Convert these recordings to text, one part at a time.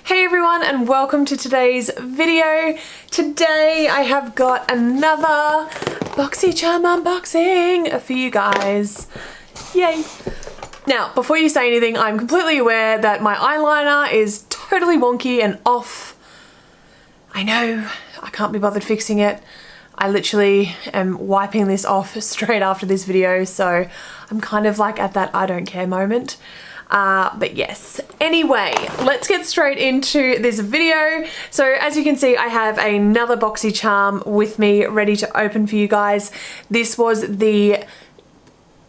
Hey everyone, and welcome to today's video. Today I have got another BoxyCharm unboxing for you guys. Yay! Now, before you say anything, I'm completely aware that my eyeliner is totally wonky and off. I know, I can't be bothered fixing it. I literally am wiping this off straight after this video, so I'm kind of like at that I don't care moment. But yes, anyway, let's get straight into this video. So as you can see, I have another BoxyCharm with me ready to open for you guys. This was the,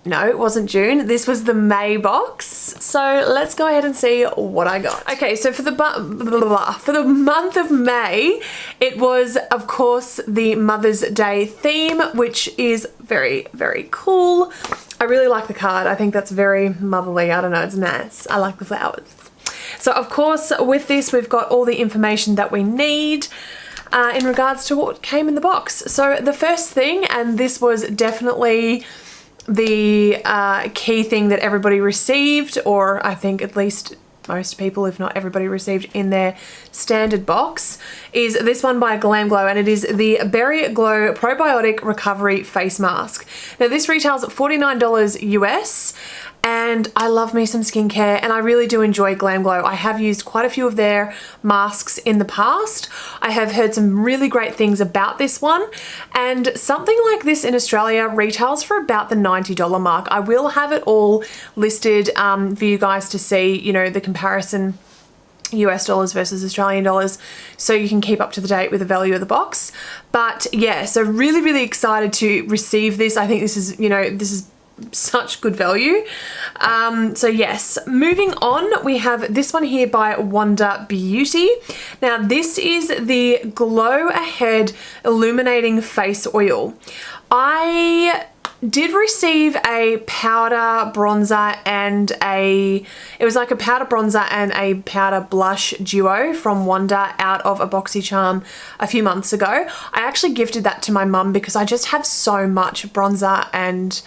no, it wasn't June. This was the May box. So let's go ahead and see what I got. Okay, so for the month of May, it was, of course, the Mother's Day theme, which is very, very cool. I really like the card. I think that's very motherly. I don't know, it's nice. I like the flowers. So, of course, with this, we've got all the information that we need in regards to what came in the box. So the first thing, and this was definitely the key thing that everybody received, or I think at least most people, if not everybody, received in their standard box, is this one by GLAMGLOW, and it is the Berry Glow Probiotic Recovery Face Mask. Now this retails at $49 US, and I love me some skincare, and I really do enjoy GLAMGLOW. I have used quite a few of their masks in the past. I have heard some really great things about this one, and something like this in Australia retails for about the $90 mark. I will have it all listed for you guys to see, you know, the comparison US dollars versus Australian dollars, so you can keep up to the date with the value of the box. But yeah, so really excited to receive this. I think this is, you know, this is such good value. So yes, moving on, we have this one here by RoarBeauty. Now this is the Glow Ahead Illuminating Face Oil. I did receive a powder bronzer and it was like a powder bronzer and a powder blush duo from Wonder out of a BoxyCharm a few months ago. I actually gifted that to my mum because I just have so much bronzer and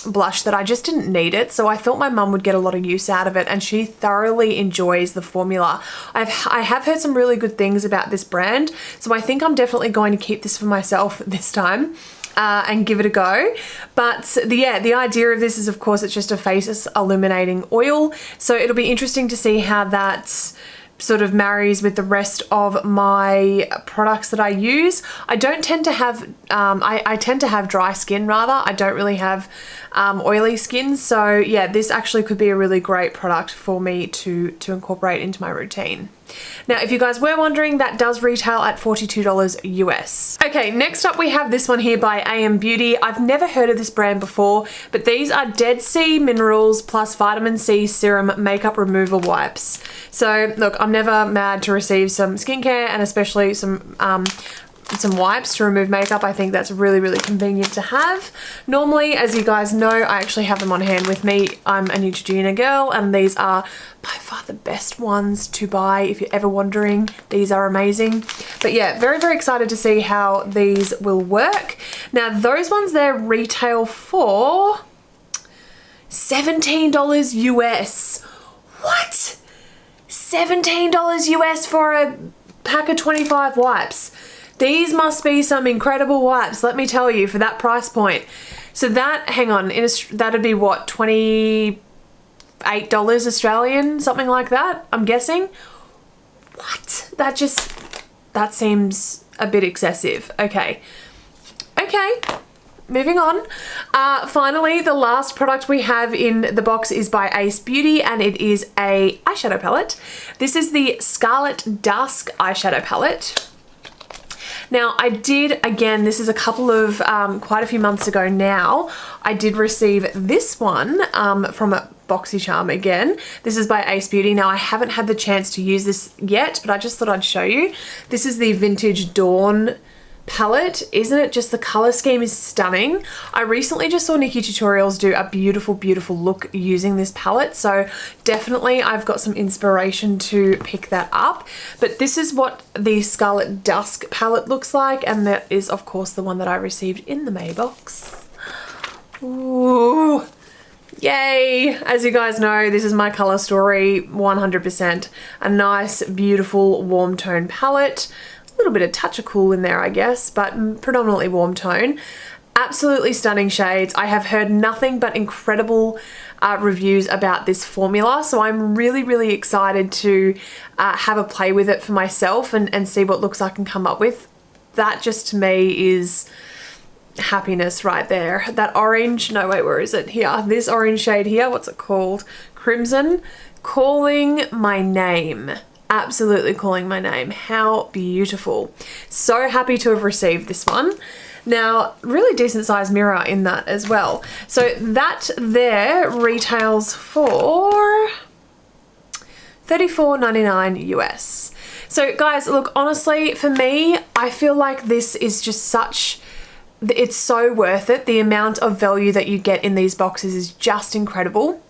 blush that I just didn't need it, so I thought my mum would get a lot of use out of it, and she thoroughly enjoys the formula. I have heard some really good things about this brand, so I think I'm definitely going to keep this for myself this time and give it a go. But the idea of this is, of course, it's just a face illuminating oil, so it'll be interesting to see how that sort of marries with the rest of my products that I use. I don't tend to have, I tend to have dry skin rather. I don't really have oily skin. So yeah, this actually could be a really great product for me to incorporate into my routine. Now, if you guys were wondering, that does retail at $42 US. Okay, next up we have this one here by AYAM Beauty. I've never heard of this brand before, but these are Dead Sea Minerals plus Vitamin C Serum Makeup Removal Wipes. So look, I'm never mad to receive some skincare, and especially some wipes to remove makeup. I think that's really convenient to have. Normally, as you guys know, I actually have them on hand with me. I'm a Neutrogena girl, and these are by far the best ones to buy if you're ever wondering. These are amazing. But yeah, very excited to see how these will work. Now those ones there retail for $17 US. What? $17 US for a pack of 25 wipes. These must be some incredible wipes, let me tell you, for that price point. So that, hang on, that'd be what, $28 Australian, something like that, I'm guessing. What? That seems a bit excessive. Okay, moving on. Finally, the last product we have in the box is by Ace Beauty, and it is a eyeshadow palette. This is the Scarlet Dusk eyeshadow palette. Now I did, again, this is a couple of, quite a few months ago now, I did receive this one from a BoxyCharm again. This is by Ace Beauty. Now I haven't had the chance to use this yet, but I just thought I'd show you. This is the Vintage Dawn palette. Isn't it just, the color scheme is stunning. I recently just saw Nikki Tutorials do a beautiful look using this palette, so definitely I've got some inspiration to pick that up. But this is what the Scarlet Dusk palette looks like, and that is of course the one that I received in the May box. Ooh, Yay! As you guys know, this is my color story, 100%. A nice, beautiful, warm tone palette. A little bit of touch of cool in there, I guess, but predominantly warm tone. Absolutely stunning shades. I have heard nothing but incredible reviews about this formula, so I'm really excited to have a play with it for myself and see what looks I can come up with. That just to me is happiness right there. That orange, no wait, where is it? Here, this orange shade here, what's it called? Crimson, calling my name. Absolutely calling my name. How beautiful. So happy to have received this one. Now, really decent size mirror in that as well. So that there retails for $34.99 US. So guys, look, honestly, for me, I feel like this is just such, it's so worth it. The amount of value that you get in these boxes is just incredible.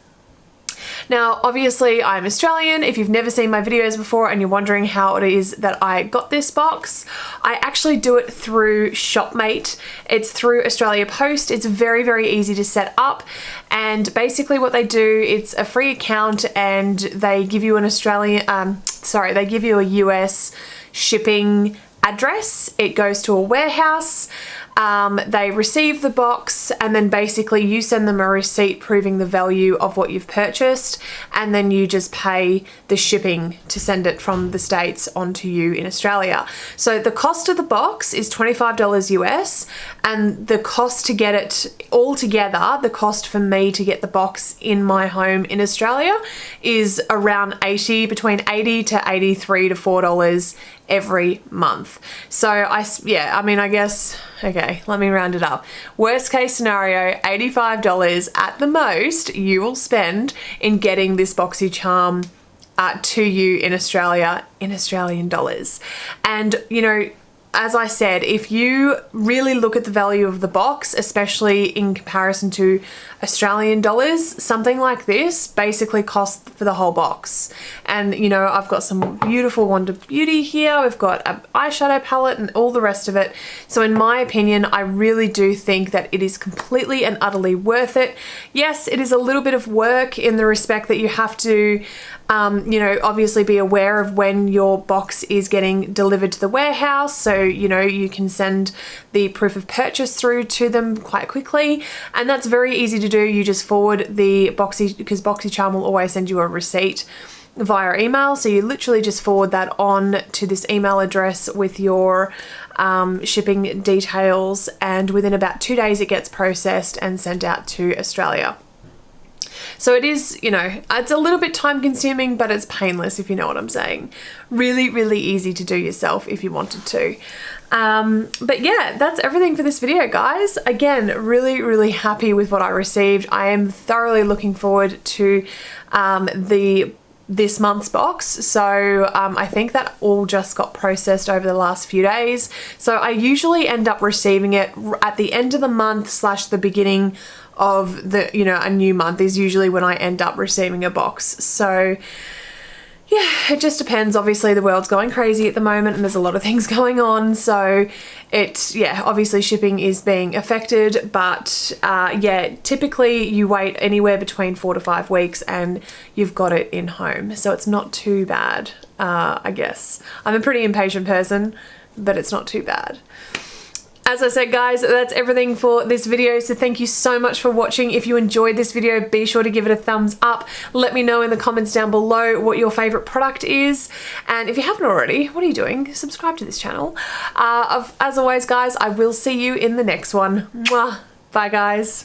Now, obviously, I'm Australian. If you've never seen my videos before and you're wondering how it is that I got this box, I actually do it through Shopmate. It's through Australia Post. It's very easy to set up. And basically what they do, it's a free account and they give you an they give you a US shipping address. It goes to a warehouse. They receive the box and then basically you send them a receipt proving the value of what you've purchased, and then you just pay the shipping to send it from the States onto you in Australia. So the cost of the box is $25 US, and the cost to get it all together, the cost for me to get the box in my home in Australia is around between $80 to $83 to $4 every month. So I mean, I guess, okay, let me round it up. Worst case scenario, $85 at the most you will spend in getting this BoxyCharm to you in Australia in Australian dollars. And you know, as I said, if you really look at the value of the box, especially in comparison to Australian dollars, something like this basically costs for the whole box. And you know, I've got some beautiful Wonder Beauty here, we've got an eyeshadow palette and all the rest of it. So in my opinion, I really do think that it is completely and utterly worth it. Yes, it is a little bit of work in the respect that you have to you know, obviously be aware of when your box is getting delivered to the warehouse, so you know you can send the proof of purchase through to them quite quickly, and that's very easy to do. You just forward the because BoxyCharm will always send you a receipt via email, so you literally just forward that on to this email address with your shipping details, and within about 2 days it gets processed and sent out to Australia. So it is, you know, it's a little bit time consuming, but it's painless, if you know what I'm saying. Really easy to do yourself if you wanted to. But yeah, that's everything for this video, guys. Again, really happy with what I received. I am thoroughly looking forward to this month's box. So I think that all just got processed over the last few days. So I usually end up receiving it at the end of the month / the beginning of the, you know, a new month is usually when I end up receiving a box. So yeah, it just depends. Obviously the world's going crazy at the moment and there's a lot of things going on, so it's, yeah, obviously shipping is being affected, but yeah, typically you wait anywhere between 4 to 5 weeks and you've got it in home, so it's not too bad. I guess I'm a pretty impatient person, but it's not too bad. As I said, guys, that's everything for this video, so thank you so much for watching. If you enjoyed this video, be sure to give it a thumbs up. Let me know in the comments down below what your favorite product is, and if you haven't already, what are you doing? Subscribe to this channel. As always, guys, I will see you in the next one. Mwah. Bye, guys.